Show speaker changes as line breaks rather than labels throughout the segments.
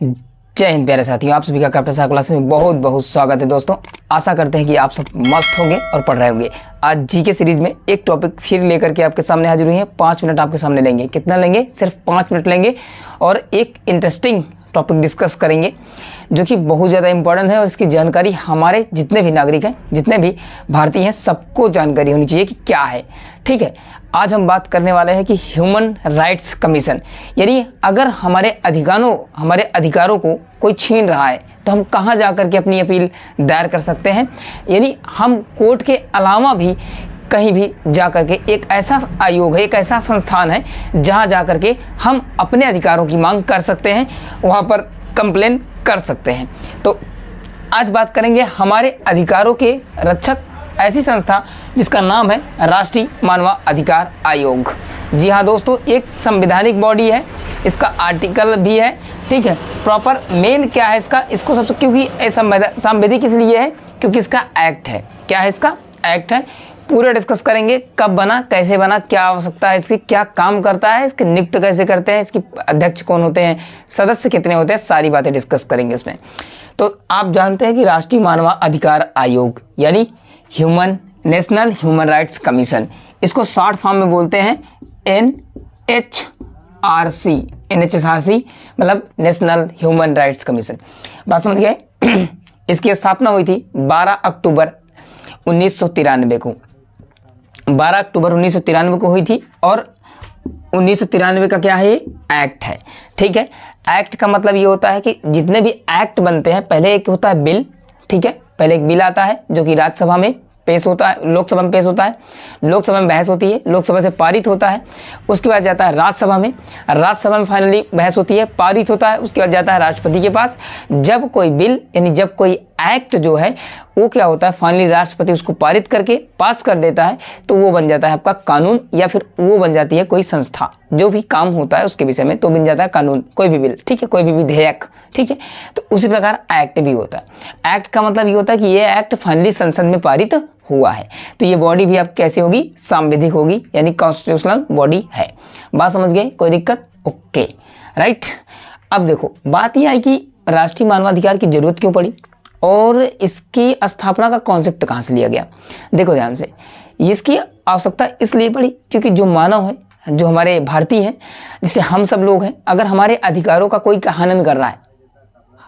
जय हिंद प्यारे साथियों, आप सभी का कैप्टन साहब क्लास में बहुत बहुत स्वागत है। दोस्तों आशा करते हैं कि आप सब मस्त होंगे और पढ़ रहे होंगे। आज जीके सीरीज में एक टॉपिक फिर लेकर के आपके सामने हाजिर हुई है। 5 मिनट आपके सामने लेंगे। कितना लेंगे? सिर्फ 5 मिनट लेंगे और एक इंटरेस्टिंग टॉपिक डिस्कस करेंगे जो कि बहुत ज़्यादा इंपॉर्टेंट है और इसकी जानकारी हमारे जितने भी नागरिक हैं, जितने भी भारतीय हैं, सबको जानकारी होनी चाहिए कि क्या है। ठीक है, आज हम बात करने वाले हैं कि ह्यूमन राइट्स कमीशन, यानी अगर हमारे अधिकारों को कोई छीन रहा है तो हम कहाँ जा कर के अपनी अपील दायर कर सकते हैं। यानी हम कोर्ट के अलावा भी कहीं भी जा कर के एक ऐसा आयोग है, एक ऐसा संस्थान है जहां जा कर के हम अपने अधिकारों की मांग कर सकते हैं, वहां पर कंप्लेन कर सकते हैं। तो आज बात करेंगे हमारे अधिकारों के रक्षक ऐसी संस्था जिसका नाम है राष्ट्रीय मानवाधिकार आयोग। जी हाँ दोस्तों, एक संवैधानिक बॉडी है, इसका आर्टिकल भी है। ठीक है, प्रॉपर मेन क्या है इसको सबसे, क्योंकि संवैधानिक इसलिए है क्योंकि इसका एक्ट है। क्या है? इसका एक्ट है। पूरे डिस्कस करेंगे, कब बना, कैसे बना, क्या आवश्यकता है इसकी, क्या काम करता है, इसके नियुक्त कैसे करते हैं, इसकी अध्यक्ष कौन होते हैं, सदस्य कितने होते हैं, सारी बातें डिस्कस करेंगे इसमें। तो आप जानते हैं कि राष्ट्रीय मानवाधिकार आयोग यानी नेशनल ह्यूमन राइट्स कमीशन, इसको शॉर्ट फॉर्म में बोलते हैं NHRC, मतलब नेशनल ह्यूमन राइट्स कमीशन। बात समझ गए? इसकी स्थापना हुई थी 12 अक्टूबर 1993 को। 12 अक्टूबर 1993 को हुई थी और 1993 का क्या है? ये एक्ट है। ठीक है, एक्ट का मतलब ये होता है कि जितने भी एक्ट बनते हैं, पहले एक होता है बिल। ठीक है, पहले एक बिल आता है जो कि राज्यसभा में पेश होता है, लोकसभा में पेश होता है, लोकसभा में बहस होती है, लोकसभा से पारित होता है, उसके बाद जाता है राज्यसभा में फाइनली बहस होती है, पारित होता है, उसके बाद जाता है राष्ट्रपति के पास। जब कोई बिल यानी जब कोई एक्ट जो है वो क्या होता है, फाइनली राष्ट्रपति उसको पारित करके पास कर देता है, तो वो बन जाता है आपका कानून, या फिर वो बन जाती है कोई संस्था, जो भी काम होता है उसके विषय में तो बन जाता है कानून, कोई भी बिल। ठीक है, कोई भी विधेयक। ठीक है, तो उसी प्रकार एक्ट भी होता है। एक्ट का मतलब ये होता है कि ये एक्ट फाइनली संसद में पारित हुआ है। तो ये बॉडी भी आप कैसी होगी? संवैधानिक होगी, यानी कॉन्स्टिट्यूशनल बॉडी है। बात समझ गए? कोई दिक्कत? Okay, right. अब देखो, बात यह है कि राष्ट्रीय मानवाधिकार की जरूरत क्यों पड़ी और इसकी स्थापना का कॉन्सेप्ट कहाँ से लिया गया। देखो ध्यान से, इसकी आवश्यकता इसलिए पड़ी क्योंकि जो मानव है, जो हमारे भारतीय हैं, जिसे हम सब लोग हैं, अगर हमारे अधिकारों का कोई हनन कर रहा है,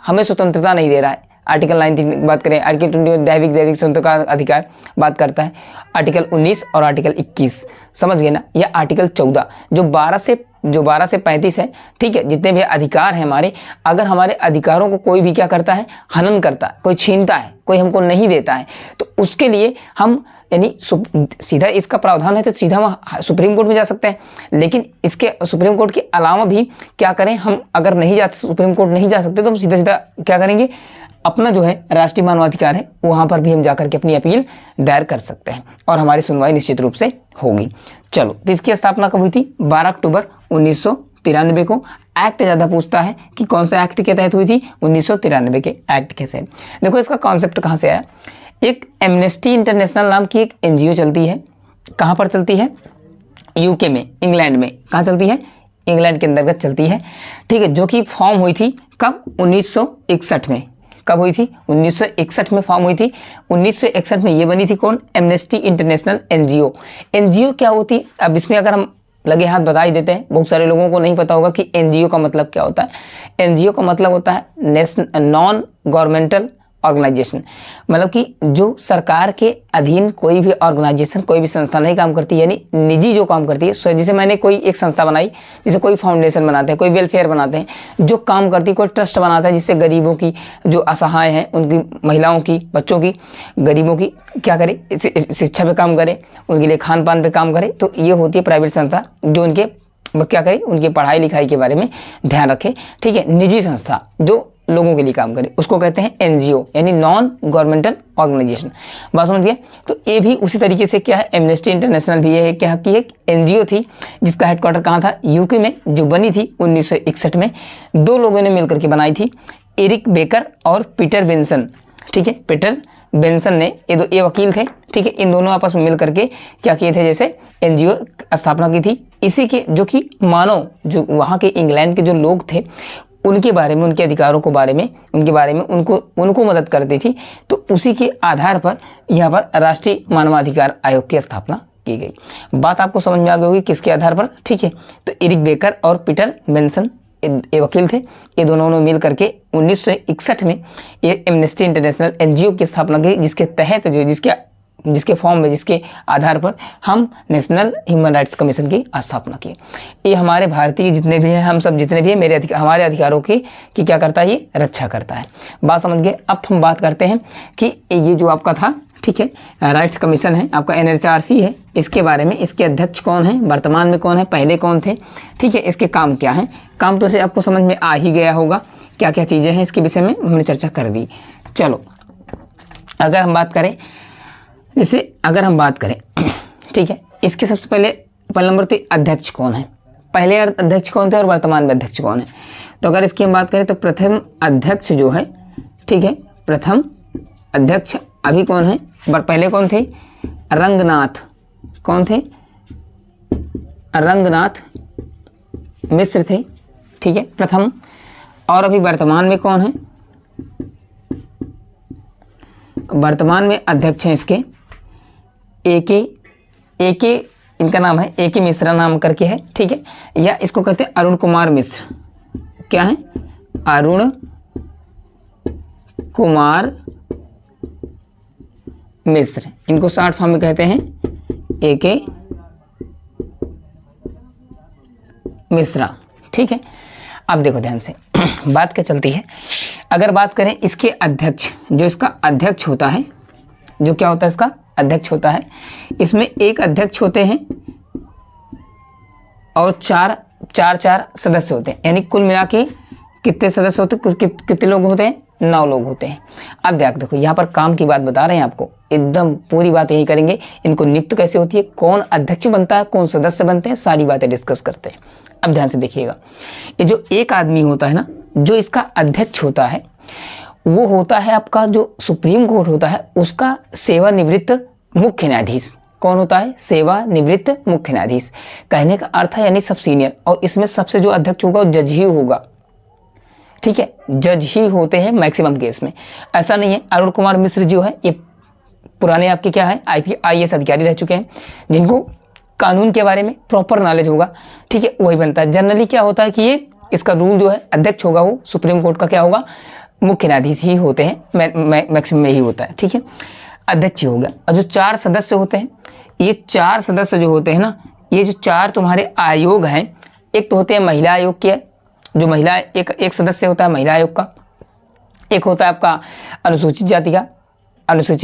हमें स्वतंत्रता नहीं दे रहा है। आर्टिकल 19 की बात करें, आर्टिकल 20 दैविक स्वतंत्रता का अधिकार बात करता है, आर्टिकल 19 और आर्टिकल 21, समझ गए ना, या आर्टिकल 14 जो 12 से 35 है। ठीक है, जितने भी अधिकार हैं हमारे, अगर हमारे अधिकारों को कोई भी क्या करता है, हनन करता है, कोई छीनता है, कोई हमको नहीं देता है, तो उसके लिए हम यानी सीधा इसका प्रावधान है तो सीधा हम सुप्रीम कोर्ट में जा सकते हैं। लेकिन इसके सुप्रीम कोर्ट के अलावा भी क्या करें, हम अगर नहीं जा सुप्रीम कोर्ट नहीं जा सकते तो हम सीधा क्या करेंगे, अपना जो है राष्ट्रीय मानवाधिकार है वहाँ पर भी हम जाकर के अपनी अपील दायर कर सकते हैं और हमारी सुनवाई निश्चित रूप से होगी। चलो, तो इसकी स्थापना कब हुई थी? 12 अक्टूबर 1993 को। एक्ट ज़्यादा पूछता है कि कौन सा एक्ट के तहत हुई थी? 1993 के एक्ट के तहत। देखो इसका कॉन्सेप्ट कहाँ से आया। एक एमनेस्टी इंटरनेशनल नाम की एक NGO चलती है। कहाँ पर चलती है? UK में, इंग्लैंड में। कहाँ चलती है? इंग्लैंड के अंतर्गत चलती है। ठीक है, जो कि फॉर्म हुई थी कब? 1961 में। कब हुई थी? 1961 में फॉर्म हुई थी। 1961 में ये बनी थी कौन? एमनेस्टी इंटरनेशनल NGO क्या होती? अब इसमें अगर हम लगे हाथ बता ही देते हैं, बहुत सारे लोगों को नहीं पता होगा कि NGO का मतलब क्या होता है। NGO का मतलब होता है नॉन गवर्नमेंटल ऑर्गेनाइजेशन, मतलब कि जो सरकार के अधीन कोई भी ऑर्गेनाइजेशन, कोई भी संस्था नहीं काम करती, यानी निजी जो काम करती है। जैसे मैंने कोई एक संस्था बनाई, जैसे कोई फाउंडेशन बनाते हैं, कोई वेलफेयर बनाते हैं, जो काम करती है, कोई ट्रस्ट बनाता है जिससे गरीबों की, जो असहाय हैं उनकी, महिलाओं की, बच्चों की, गरीबों की क्या करे, शिक्षा पे काम करे, उनके लिए खान पान पे काम करे। तो ये होती है प्राइवेट संस्था जो उनके क्या करे, उनकी पढ़ाई लिखाई के बारे में ध्यान रखे। ठीक है, निजी संस्था जो लोगों के लिए काम करे उसको कहते हैं NGO, यानी नॉन गवर्नमेंटल ऑर्गेनाइजेशन। बात समझिए। तो ये भी उसी तरीके से क्या है, एमनेस्टी इंटरनेशनल भी ये क्या की एक NGO थी जिसका हेडक्वार्टर कहाँ था? UK में, जो बनी थी 1961 में। 2 लोगों ने मिलकर के बनाई थी, एरिक बेकर और पीटर बेंसन। ठीक है, पीटर बेंसन ने, ये वकील थे। ठीक है, इन दोनों आपस में मिल करके क्या किए थे, जैसे NGO स्थापना की थी। इसी के जो कि मानव, जो वहाँ के इंग्लैंड के जो लोग थे उनके बारे में, उनके अधिकारों को बारे में, उनके बारे में उनको मदद करती थी। तो उसी के आधार पर यहाँ पर राष्ट्रीय मानवाधिकार आयोग की स्थापना की गई। बात आपको समझ में आ गई होगी किसके आधार पर, ठीक है। तो एरिक बेकर और पीटर बेंसन ये वकील थे, ये दोनों ने मिल करके 1961 में ये एमनेस्टी इंटरनेशनल एनजीओ की स्थापना की, जिसके तहत जो जिसके फॉर्म में, जिसके आधार पर हम नेशनल ह्यूमन राइट्स कमीशन की स्थापना की। ये हमारे भारतीय जितने भी हैं, हम सब जितने भी हैं, हमारे अधिकारों की क्या करता है, ये रक्षा करता है। बात समझ गए। अब हम बात करते हैं कि ये जो आपका था, ठीक है, राइट्स कमीशन है आपका, एनएचआरसी है, इसके बारे में, इसके अध्यक्ष कौन है, वर्तमान में कौन है, पहले कौन थे, ठीक है, इसके काम क्या हैं। काम तो से आपको समझ में आ ही गया होगा, क्या क्या चीज़ें हैं इसके विषय में हमने चर्चा कर दी। चलो अगर हम बात करें, जैसे अगर हम बात करें, ठीक है, इसके सबसे पहले नंबर तो अध्यक्ष कौन है, पहले अध्यक्ष कौन थे और वर्तमान में अध्यक्ष कौन है। तो अगर इसकी हम बात करें तो प्रथम अध्यक्ष जो है, ठीक है, प्रथम अध्यक्ष अभी कौन है, पहले कौन थे, रंगनाथ, कौन थे, रंगनाथ मिश्र थे, ठीक है, प्रथम। और अभी वर्तमान में कौन है, वर्तमान में अध्यक्ष हैं इसके एके इनका नाम है, एके मिश्रा नाम करके है, ठीक है, या इसको कहते हैं अरुण कुमार मिश्र। क्या है, अरुण कुमार मिश्र, इनको शॉर्ट फॉर्म में कहते हैं एके मिश्रा, ठीक है। अब देखो ध्यान से बात क्या चलती है। अगर बात करें इसके अध्यक्ष, जो इसका अध्यक्ष होता है, जो क्या होता है, इसका अध्यक्ष होता है, इसमें एक अध्यक्ष होते हैं और चार सदस्य होते हैं, यानी कुल मिला के कितने सदस्य होते हैं, कितने लोग होते हैं, 9 लोग होते हैं। अब देखो यहाँ पर काम की बात बता रहे हैं आपको, एकदम पूरी बात यही करेंगे। इनको नियुक्त कैसे होती है, कौन अध्यक्ष बनता है, कौन सदस्य बनते हैं, सारी बातें डिस्कस करते हैं। अब ध्यान से देखिएगा, ये जो एक आदमी होता है ना, जो इसका अध्यक्ष होता है, वो होता है आपका जो सुप्रीम कोर्ट होता है उसका सेवानिवृत्त मुख्य न्यायाधीश। कौन होता है, सेवानिवृत्त मुख्य न्यायाधीश। कहने का अर्थ है यानी सब सीनियर, और इसमें सबसे जो अध्यक्ष होगा वो जज ही होगा, ठीक है, जज ही होते हैं मैक्सिमम केस में। ऐसा नहीं है, अरुण कुमार मिश्र जो है ये पुराने आपके क्या है, IAS अधिकारी रह चुके हैं, जिनको कानून के बारे में प्रॉपर नॉलेज होगा, ठीक है, वही बनता है। जनरली क्या होता है कि ये इसका रूल जो है, अध्यक्ष होगा वो सुप्रीम कोर्ट का क्या होगा, मुख्य न्यायाधीश ही होते हैं, मैक्सिमम में ही होता है, ठीक है, अध्यक्ष ही होगा। और जो 4 सदस्य होते हैं, ये 4 सदस्य जो होते हैं ना, ये जो 4 तुम्हारे आयोग हैं, एक तो होते हैं महिला आयोग के, जो महिला एक सदस्य होता है महिला आयोग का, एक होता है आपका अनुसूचित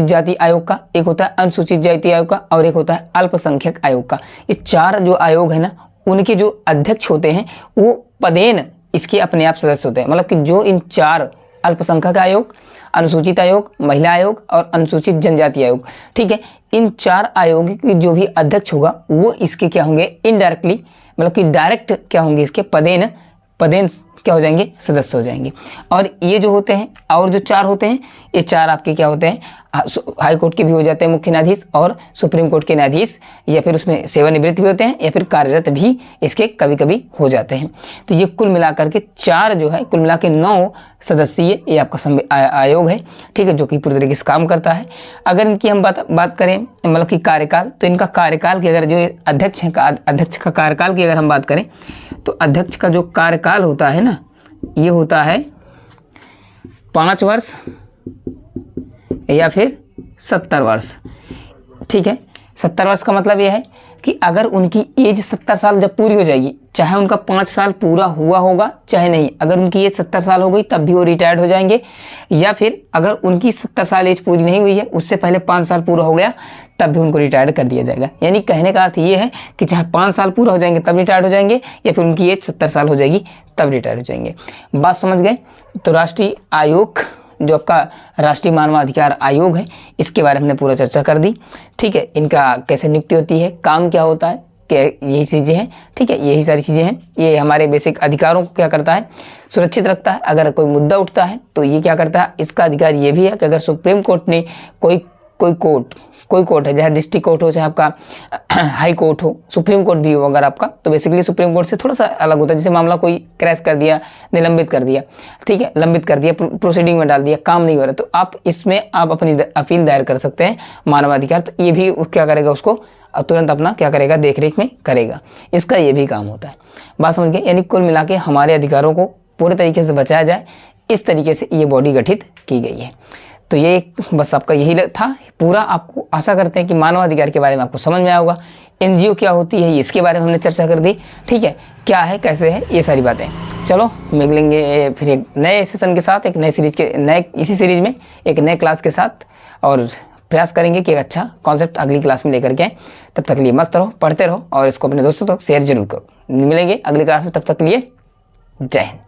जाति आयोग का, एक होता है अनुसूचित जाति आयोग का, और एक होता है अल्पसंख्यक आयोग का। ये 4 जो आयोग है ना, उनके जो अध्यक्ष होते हैं वो पदेन इसके अपने आप सदस्य होते हैं। मतलब कि जो इन 4 अल्पसंख्यक आयोग, अनुसूचित आयोग, महिला आयोग और अनुसूचित जनजाति आयोग, ठीक है, इन 4 आयोग के जो भी अध्यक्ष होगा वो इसके क्या होंगे, इनडायरेक्टली, मतलब कि डायरेक्ट क्या होंगे, इसके पदेन क्या हो जाएंगे, सदस्य हो जाएंगे। और ये जो होते हैं, और जो 4 होते हैं, ये 4 आपके क्या होते हैं, हाई कोर्ट के भी हो जाते हैं मुख्य न्यायाधीश, और सुप्रीम कोर्ट के न्यायाधीश, या फिर उसमें सेवानिवृत्त भी होते हैं, या फिर कार्यरत भी इसके कभी कभी हो जाते हैं। तो ये कुल मिलाकर के 4 जो है, कुल मिला के 9 सदस्यीय ये आपका आयोग है, ठीक है, जो कि पूरी तरीके से काम करता है। अगर इनकी हम बात करें मतलब कि कार्यकाल, तो इनका कार्यकाल की अगर जो अध्यक्ष हैं, अध्यक्ष का कार्यकाल की अगर हम बात करें, तो अध्यक्ष का जो कार्यकाल होता है ना, ये होता है 5 वर्ष या फिर 70 वर्ष, ठीक है। 70 वर्ष का मतलब ये है कि अगर उनकी एज 70 साल जब पूरी हो जाएगी, चाहे उनका 5 साल पूरा हुआ होगा चाहे नहीं, अगर उनकी एज 70 साल हो गई तब भी वो रिटायर्ड हो जाएंगे, या फिर अगर उनकी 70 साल एज पूरी नहीं हुई है, उससे पहले 5 साल पूरा हो गया तब भी उनको रिटायर्ड कर दिया जाएगा। यानी कहने का अर्थ ये है कि चाहे 5 साल पूरा हो जाएंगे तब रिटायर्ड हो जाएंगे, या फिर उनकी एज 70 साल हो जाएगी तब रिटायर्ड हो जाएंगे। बात समझ गए। तो राष्ट्रीय आयोग जो आपका राष्ट्रीय मानवाधिकार आयोग है, इसके बारे में हमने पूरा चर्चा कर दी, ठीक है। इनका कैसे नियुक्ति होती है, काम क्या होता है, क्या यही चीज़ें हैं, ठीक है, यही सारी चीज़ें हैं। ये हमारे बेसिक अधिकारों को क्या करता है, सुरक्षित रखता है। अगर कोई मुद्दा उठता है तो ये क्या करता है, इसका अधिकार ये भी है कि अगर सुप्रीम कोर्ट ने कोई कोई कोर्ट है, चाहे डिस्ट्रिक्ट कोर्ट हो, चाहे आपका हाई कोर्ट हो, सुप्रीम कोर्ट भी हो अगर आपका, तो बेसिकली सुप्रीम कोर्ट से थोड़ा सा अलग होता है। जैसे मामला कोई क्रैश कर दिया, निलंबित कर दिया, ठीक है, लंबित कर दिया, प्रोसीडिंग में डाल दिया, काम नहीं हो रहा, तो आप इसमें आप अपनी अपील दायर कर सकते हैं मानवाधिकार। तो ये भी क्या करेगा, उसको तुरंत अपना क्या करेगा, देखरेख में करेगा। इसका ये भी काम होता है। बात समझ गए? यानी कुल मिला के हमारे अधिकारों को पूरे तरीके से बचाया जाए, इस तरीके से ये बॉडी गठित की गई है। तो ये बस आपका यही था पूरा। आपको आशा करते हैं कि मानवाधिकार के बारे में आपको समझ में आया होगा। एनजीओ क्या होती है इसके बारे में हमने चर्चा कर दी, ठीक है, क्या है कैसे है ये सारी बातें। चलो मिलेंगे फिर एक नए सेशन के साथ, एक नए सीरीज के नए इसी सीरीज में एक नए क्लास के साथ, और प्रयास करेंगे कि एक अच्छा कॉन्सेप्ट अगली क्लास में लेकर के आए। तब तक के लिए मस्त रहो, पढ़ते रहो और इसको अपने दोस्तों तक शेयर जरूर करो। मिलेंगे अगली क्लास में, तब तक के लिए जय हिंद।